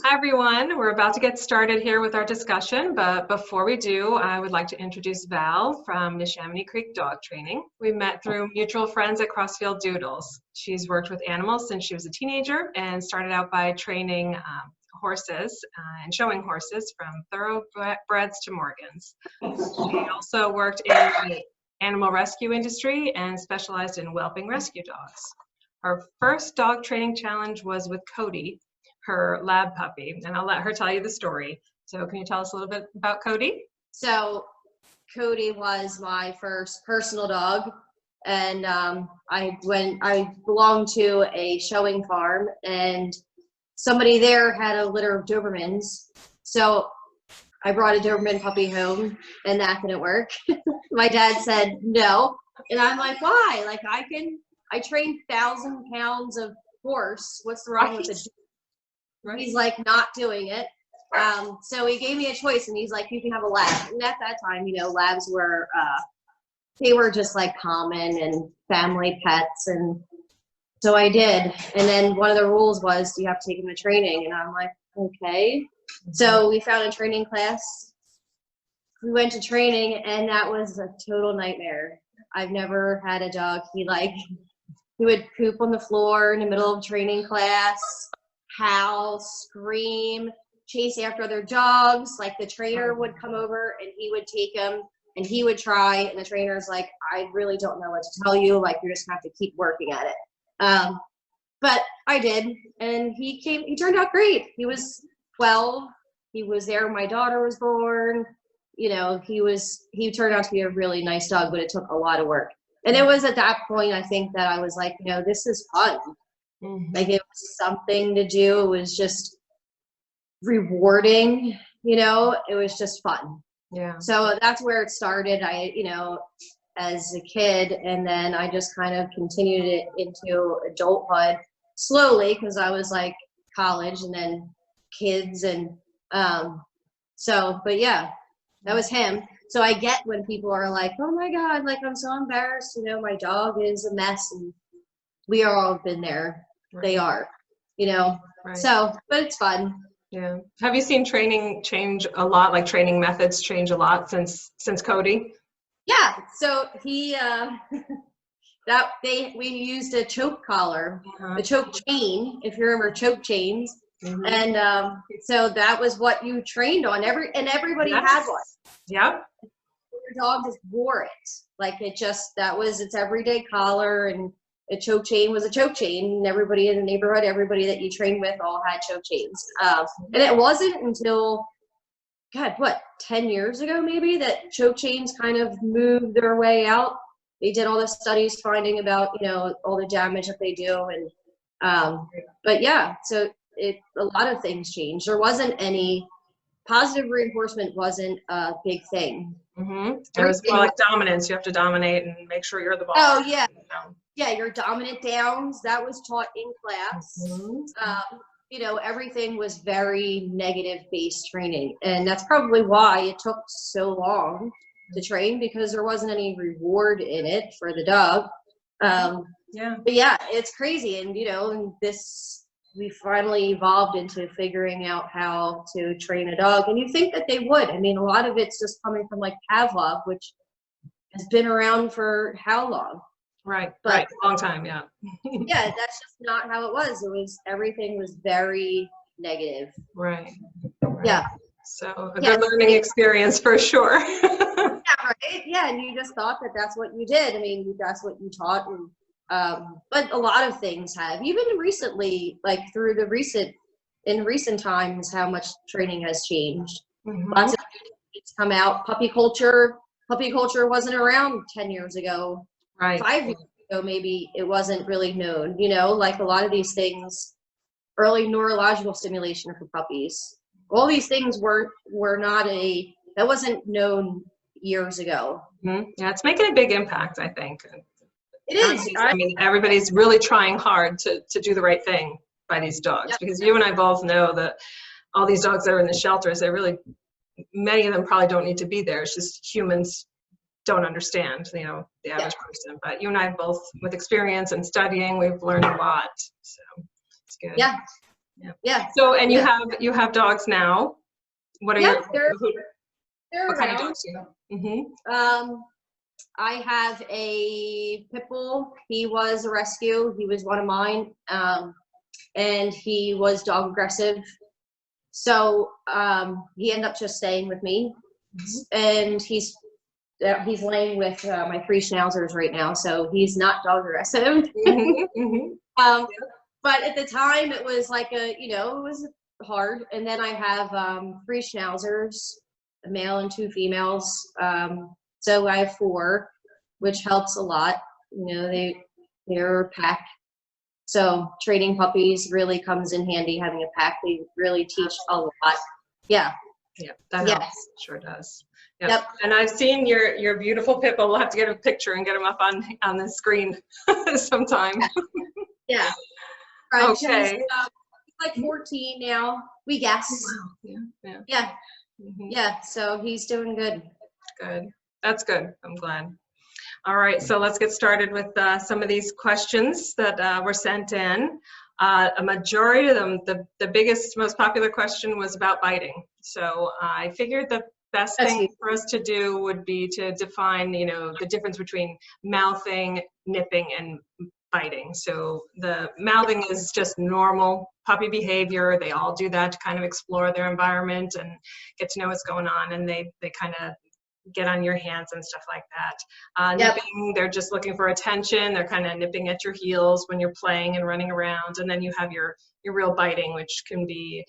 Hi everyone, we're about to get started here with our discussion, but before we do, I would like to introduce Val from Neshaminy Creek Dog Training. We met through mutual friends at Crossfield Doodles. She's worked with animals since she was a teenager and started out by training horses and showing horses from thoroughbreds to Morgans. She also worked in the animal rescue industry and specialized in whelping rescue dogs. Her first dog training challenge was with Cody, her lab puppy, and I'll let her tell you the story. So can you tell us a little bit about Cody? So Cody was my first personal dog, and I belonged to a showing farm, and somebody there had a litter of Dobermans. So I brought a Doberman puppy home, and that didn't work. My dad said no, and I'm like, why? Like I trained 1,000 pounds of horse. What's wrong with it? Right. He's like not doing it. So he gave me a choice, and he's like, you can have a lab. And at that time, labs were they were just like common and family pets, and so I did. And then one of the rules was you have to take him to training, and I'm like, okay. So we found a training class. We went to training, and that was a total nightmare. I've never had a dog. He would poop on the floor in the middle of training class, howl, scream, chase after other dogs. Like the trainer would come over and he would take him and he would try, and the trainer's like, I really don't know what to tell you. Like, you're just gonna have to keep working at it. But I did, and he turned out great. He was 12. He was there when my daughter was born. He turned out to be a really nice dog, but it took a lot of work. And it was at that point, I think, that I was like, this is fun. Mm-hmm. Like, it was something to do. It was just rewarding, it was just fun. Yeah. So that's where it started, as a kid. And then I just kind of continued it into adulthood slowly, because I was like college and then kids. And but yeah, that was him. So I get when people are like, oh my God, like, I'm so embarrassed, my dog is a mess. And we all been there. Right. They are, right. So, but it's fun. Yeah. Have you seen training change a lot, like training methods change a lot since Cody? Yeah. So he, we used a choke collar, a choke chain, if you remember choke chains. Mm-hmm. And so that was what you trained on. Everybody had one. Yep. Your dog just wore it. Like, that was its everyday collar, and a choke chain was a choke chain, and everybody in the neighborhood, everybody that you trained with, all had choke chains. And it wasn't until, 10 years ago maybe, that choke chains kind of moved their way out. They did all the studies finding about, all the damage that they do. And, but yeah, so a lot of things changed. There wasn't any positive reinforcement, wasn't a big thing. Mm-hmm. It was more like dominance. You have to dominate and make sure you're the boss. Oh yeah. Yeah, your dominant downs, that was taught in class. Mm-hmm. Everything was very negative based training. And that's probably why it took so long to train, because there wasn't any reward in it for the dog. Yeah. But yeah, it's crazy. And, we finally evolved into figuring out how to train a dog. And you think that they would. I mean, a lot of it's just coming from like Pavlov, which has been around for how long? Right, right, long time, yeah. Yeah, that's just not how it was. Everything was very negative. Right. Yeah. So a good learning experience for sure. Yeah, right. Yeah, and you just thought that that's what you did. I mean, that's what you taught. And, but a lot of things have, even recently, like in recent times, how much training has changed. Mm-hmm. Lots of things come out. Puppy culture wasn't around 10 years ago. Right. 5 years ago, maybe it wasn't really known, like a lot of these things, early neurological stimulation for puppies. All these things were not that wasn't known years ago. Mm-hmm. Yeah, it's making a big impact, I think. It is. I mean, everybody's really trying hard to do the right thing by these dogs. Yep. Because you and I both know that all these dogs that are in the shelters, many of them probably don't need to be there. It's just humans don't understand, the average person. But you and I both, with experience and studying, we've learned a lot. So it's good. Yeah. Yeah. Yeah. So, and Yeah. you have dogs now. What are Yeah, your, they're what kind of around. dogs do you have? I have a pit bull. He was a rescue. He was one of mine. And he was dog aggressive. So he ended up just staying with me. And he's laying with my 3 schnauzers right now. So he's not dog aggressive. But at the time it was like it was hard. And then I have 3 schnauzers, a male and 2 females. So I have 4, which helps a lot. They're a pack. So training puppies really comes in handy, having a pack. They really teach a lot. Yeah. Yeah, that helps. Sure does. Yeah. Yep. And I've seen your beautiful pit bull. We'll have to get a picture and get him up on the screen sometime. Yeah. Right. Okay. He's like 14 now, we guess. Oh, wow. Yeah. Yeah. Yeah. So he's doing good. Good. That's good. I'm glad. All right, so let's get started with some of these questions that were sent in. A majority of them, the biggest, most popular question was about biting. So I figured the best thing for us to do would be to define, the difference between mouthing, nipping, and biting. So the mouthing is just normal puppy behavior. They all do that to kind of explore their environment and get to know what's going on, and they kind of get on your hands and stuff like that. Nipping, they're just looking for attention. They're kind of nipping at your heels when you're playing and running around. And then you have your real biting, which can be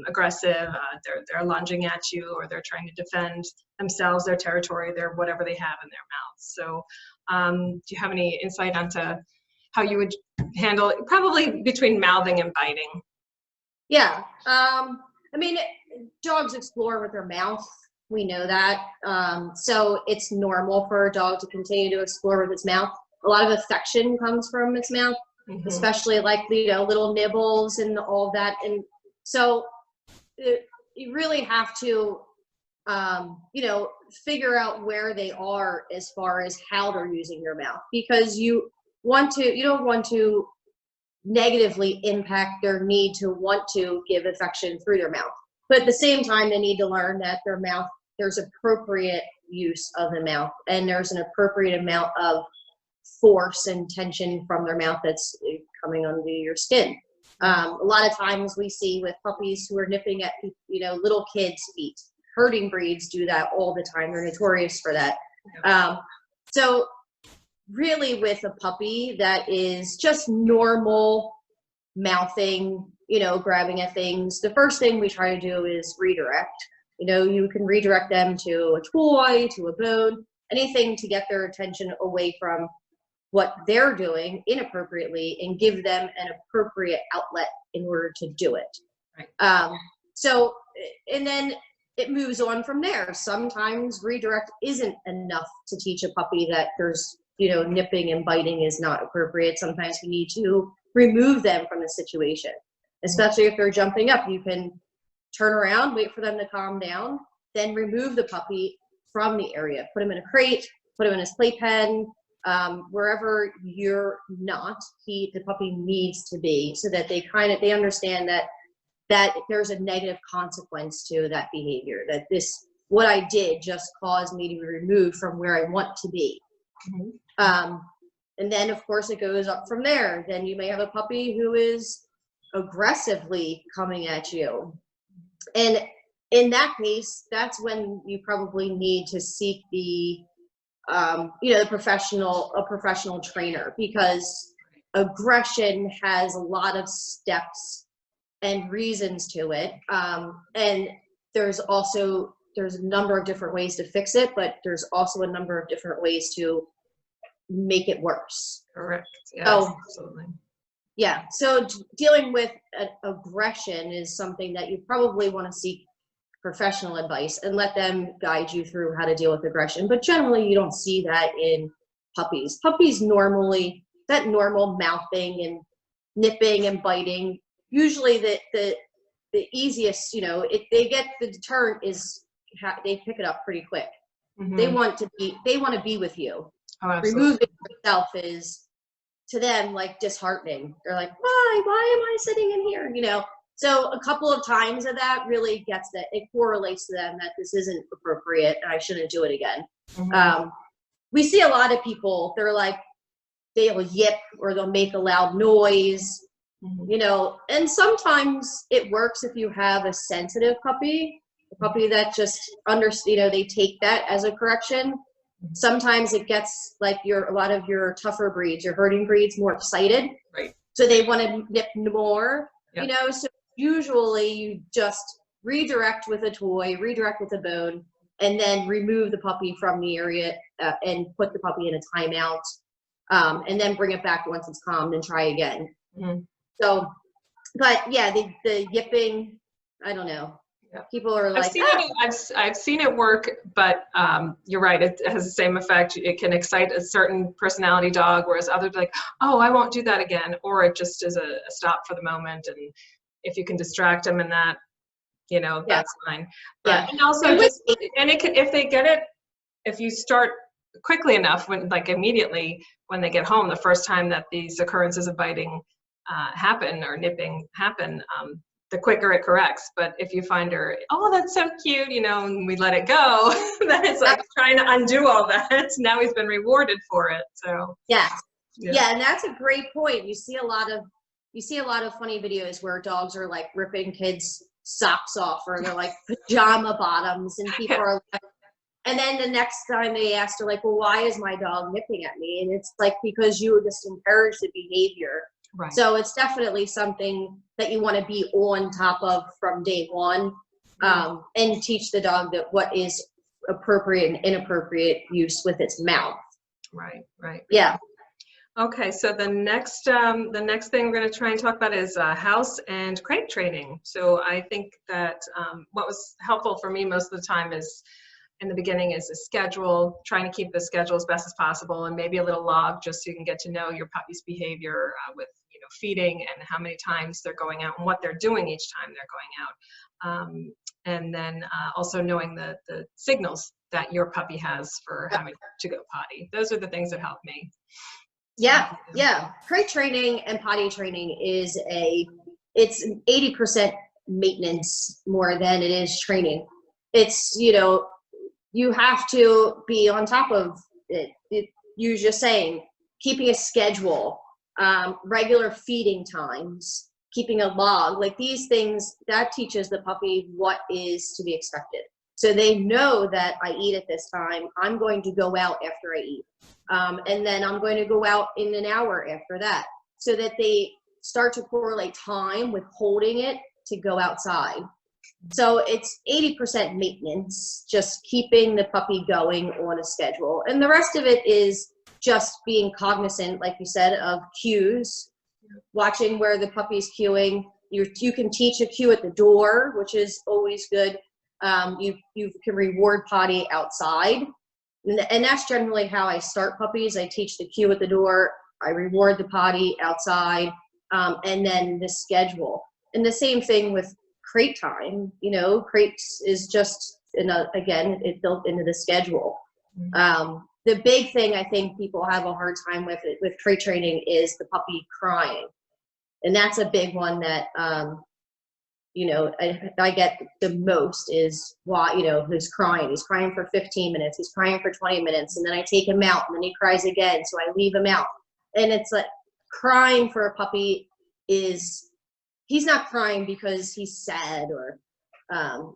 aggressive. They're lunging at you, or they're trying to defend themselves, their territory, their whatever they have in their mouths. So do you have any insight onto how you would handle it, probably between mouthing and biting? Yeah. Dogs explore with their mouth. We know that. So it's normal for a dog to continue to explore with its mouth. A lot of affection comes from its mouth, especially like, little nibbles and all of that. And so you really have to, figure out where they are as far as how they're using their mouth, because you don't want to negatively impact their need to want to give affection through their mouth. But at the same time, they need to learn that their mouth, there's appropriate use of the mouth, and there's an appropriate amount of force and tension from their mouth that's coming onto your skin. A lot of times we see with puppies who are nipping at, little kids' feet. Herding breeds do that all the time. They're notorious for that. So really with a puppy that is just normal mouthing, grabbing at things, the first thing we try to do is redirect. You can redirect them to a toy, to a bone, anything to get their attention away from what they're doing inappropriately and give them an appropriate outlet in order to do it. Right. And then it moves on from there. Sometimes redirect isn't enough to teach a puppy that there's, nipping and biting is not appropriate. Sometimes we need to remove them from the situation, especially if they're jumping up. You can turn around, wait for them to calm down, then remove the puppy from the area. Put him in a crate, put him in his playpen, wherever you're not, the puppy needs to be, so that they understand that there's a negative consequence to that behavior, that what I did just caused me to be removed from where I want to be. And then of course it goes up from there. Then you may have a puppy who is aggressively coming at you. And in that case, that's when you probably need to seek a professional trainer, because aggression has a lot of steps and reasons to it. And there's a number of different ways to fix it, but there's also a number of different ways to make it worse. Correct. Yes, absolutely. Yeah. So dealing with aggression is something that you probably want to seek professional advice and let them guide you through how to deal with aggression. But generally, you don't see that in puppies. Puppies normally, that normal mouthing and nipping and biting, usually the easiest, they get the deterrent is they pick it up pretty quick. They want to be with you. Oh, absolutely. Removing yourself is to them like disheartening. They're like, why am I sitting in here? You know, so a couple of times of that really gets that, it correlates to them that this isn't appropriate and I shouldn't do it again. Mm-hmm. We see a lot of people, they're like, they'll yip or they'll make a loud noise, you know, and sometimes it works if you have a sensitive puppy, a puppy that just you know, they take that as a correction. Sometimes it gets like a lot of your tougher breeds, your herding breeds, more excited. Right. So they want to nip more, Yep. you know, so usually you just redirect with a toy, redirect with a bone, and then remove the puppy from the area and put the puppy in a timeout, and then bring it back once it's calmed and try again. Mm-hmm. So, but yeah, the yipping, I don't know. Yeah. People are like, I've seen it work, but you're right. It has the same effect. It can excite a certain personality dog, whereas others are like, oh, I won't do that again. Or it just is a stop for the moment. And if you can distract them in that, you know, that's fine. But, and also if they get it, if you start quickly enough, when like immediately when they get home, the first time that these occurrences of biting happen or nipping happen, the quicker it corrects. But if you find her, oh, that's so cute, you know, and we let it go, then it's like trying to undo all that. Now he's been rewarded for it. So yeah, and that's a great point. You see a lot of funny videos where dogs are like ripping kids' socks off, or they're like pajama bottoms, and people are like, and then the next time they ask, they're like, well, why is my dog nipping at me? And it's like, because you just encourage the behavior. Right. So it's definitely something that you want to be on top of from day one, and teach the dog that what is appropriate and inappropriate use with its mouth. Right. Yeah. Okay, so the next thing we're going to try and talk about is house and crate training. So I think that what was helpful for me most of the time is, in the beginning, is a schedule, trying to keep the schedule as best as possible, and maybe a little log just so you can get to know your puppy's behavior with, you know, feeding and how many times they're going out and what they're doing each time they're going out. And then also knowing the signals that your puppy has for having to go potty. Those are the things that help me. Yeah. Crate training and potty training it's 80% maintenance more than it is training. It's, you know, you have to be on top of it. You're just saying, keeping a schedule, regular feeding times, keeping a log, like these things, that teaches the puppy what is to be expected. So they know that I eat at this time, I'm going to go out after I eat. And then I'm going to go out in an hour after that, so that they start to correlate time with holding it to go outside. So it's 80% maintenance, just keeping the puppy going on a schedule. And the rest of it is just being cognizant, like you said, of cues, watching where the puppy's cueing. You can teach a cue at the door, which is always good. You can reward potty outside. And that's generally how I start puppies. I teach the cue at the door, I reward the potty outside, and then the schedule. And the same thing with crate time. You know, crates is just, again, it's built into the schedule. The big thing I think people have a hard time with crate training is the puppy crying. And that's a big one that, you know, I get the most is why, you know, he's crying for 15 minutes, he's crying for 20 minutes, and then I take him out and then he cries again, so I leave him out. And it's like, crying for a puppy he's not crying because he's sad or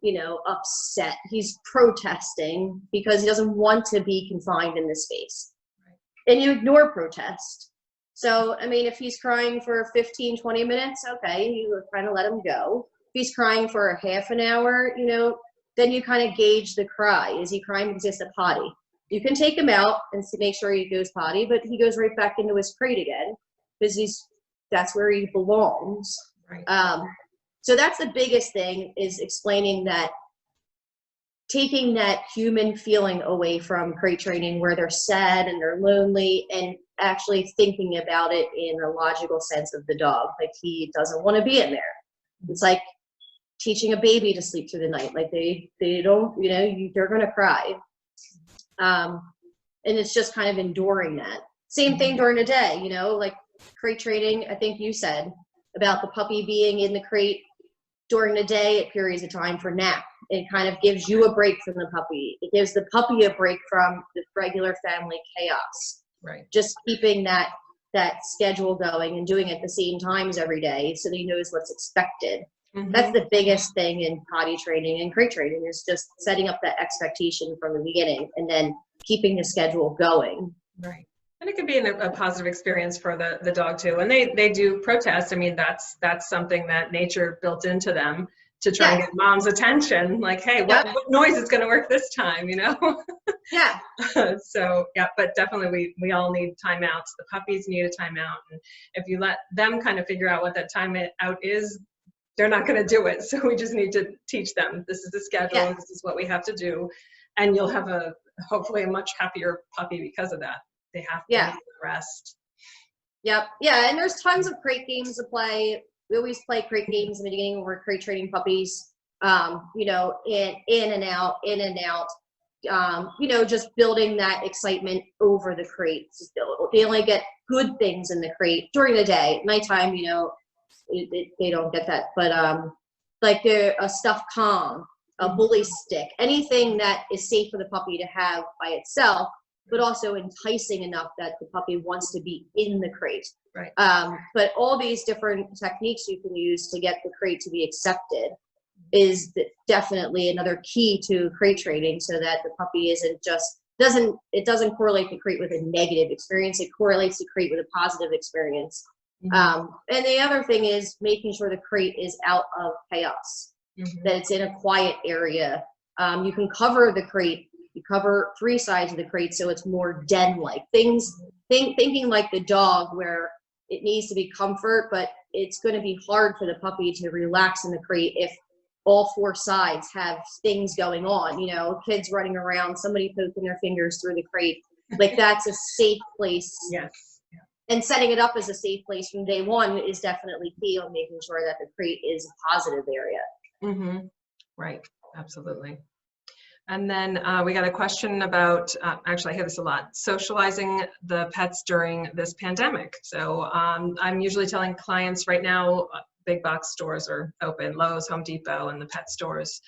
you know, upset. He's protesting because he doesn't want to be confined in this space. And you ignore protest. So, I mean, if he's crying for 15, 20 minutes, okay, you kind of let him go. If he's crying for a half an hour, you know, then you kind of gauge the cry. Is he crying because he has to potty? You can take him out and make sure he goes potty, but he goes right back into his crate again because that's where he belongs. Right. So that's the biggest thing, is explaining that, taking that human feeling away from crate training where they're sad and they're lonely, and actually thinking about it in a logical sense of the dog. Like, he doesn't want to be in there. It's like teaching a baby to sleep through the night. Like they don't, you know, they're going to cry. And it's just kind of enduring that. Same thing during the day, you know, like crate training. I think you said about the puppy being in the crate during the day at periods of time for nap. It kind of gives you a break from the puppy. It gives the puppy a break from the regular family chaos. Right. Just keeping that schedule going and doing it the same times every day so that he knows what's expected. That's the biggest thing in potty training and crate training, is just setting up that expectation from the beginning and then keeping the schedule going. Right. And it can be a positive experience for the dog too. And they do protest. I mean, that's something that nature built into them to try and get mom's attention. Like, hey, what noise is going to work this time, you know? Yeah. So, yeah, but definitely we all need timeouts. The puppies need a timeout. And if you let them kind of figure out what that timeout is, they're not going to do it. So we just need to teach them, this is the schedule, this is what we have to do. And you'll have hopefully a much happier puppy because of that. They have to need rest. Yep. Yeah. And there's tons of crate games to play. We always play crate games in the beginning when we're crate training puppies, you know, in and out, you know, just building that excitement over the crate. They only get good things in the crate during the day. Nighttime, you know, they don't get that. But like a stuffed Kong, a bully stick, anything that is safe for the puppy to have by itself, but also enticing enough that the puppy wants to be in the crate. Right. But all these different techniques you can use to get the crate to be accepted is definitely another key to crate training, so that the puppy doesn't correlate the crate with a negative experience. It correlates the crate with a positive experience. And the other thing is making sure the crate is out of chaos, that it's in a quiet area. You can cover the crate. You cover 3 sides of the crate so it's more den-like. Thinking like the dog, where it needs to be comfort, but it's going to be hard for the puppy to relax in the crate if all 4 sides have things going on. You know, kids running around, somebody poking their fingers through the crate. Like, that's a safe place. Yes. And setting it up as a safe place from day one is definitely key on making sure that the crate is a positive area. Right. Absolutely. And then we got a question about, actually I hear this a lot, socializing the pets during this pandemic. So I'm usually telling clients right now, big box stores are open, Lowe's, Home Depot, and the pet stores.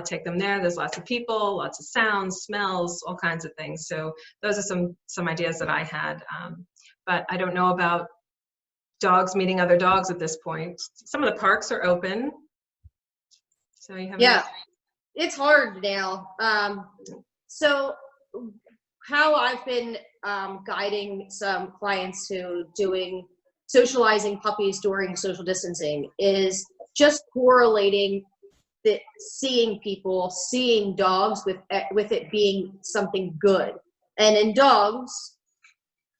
Take them there. There's lots of people, lots of sounds, smells, all kinds of things. So those are some ideas that I had. But I don't know about dogs meeting other dogs at this point. Some of the parks are open. So you have It's hard now. So how I've been guiding some clients to doing socializing puppies during social distancing is just correlating seeing people, seeing dogs with it being something good. And in dogs,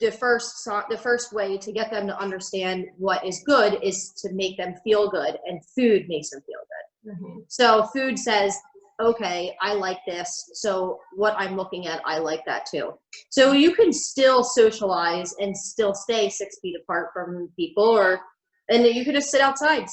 the first way to get them to understand what is good is to make them feel good, and food makes them feel good. So food says, okay, I like this, so what I'm looking at, I like that too. So you can still socialize and still stay 6 feet apart from people, and you can just sit outside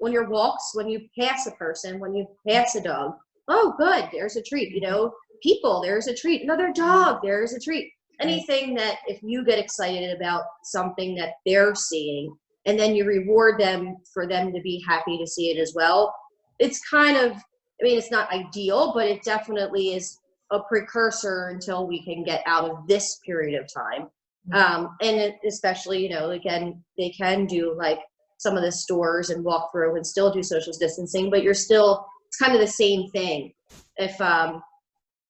on your walks, when you pass a person, when you pass a dog. Oh, good, there's a treat. You know, people, there's a treat. Another dog, there's a treat. Anything that if you get excited about something that they're seeing, and then you reward them for them to be happy to see it as well, it's kind of, I mean, it's not ideal, but it definitely is a precursor until we can get out of this period of time. And especially, you know, again, they can do like some of the stores and walk through and still do social distancing, but it's kind of the same thing. If,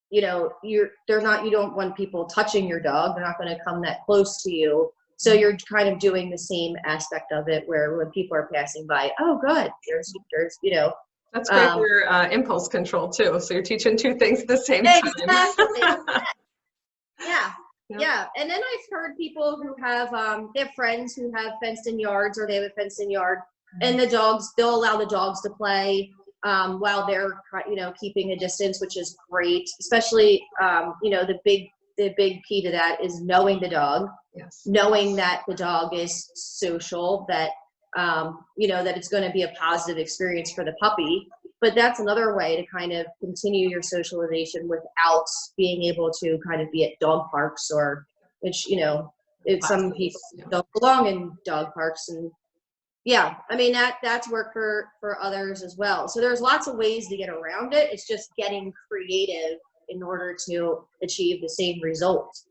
you know, you don't want people touching your dog. They're not going to come that close to you. So you're kind of doing the same aspect of it, where when people are passing by, oh, good, there's, you know. That's great for your impulse control too. So you're teaching 2 things at the same time. Exactly. Yeah. And then I've heard people who have, they have friends who have fenced-in yards, or they have a fenced-in yard, and they'll allow the dogs to play while they're, you know, keeping a distance, which is great. Especially, you know, the big key to that is knowing the dog, knowing that the dog is social, that you know, that it's going to be a positive experience for the puppy. But that's another way to kind of continue your socialization without being able to kind of be at dog parks or which, you know, if some people Classes, yeah. don't belong in dog parks. And yeah, I mean, that's work for others as well. So there's lots of ways to get around it. It's just getting creative in order to achieve the same result.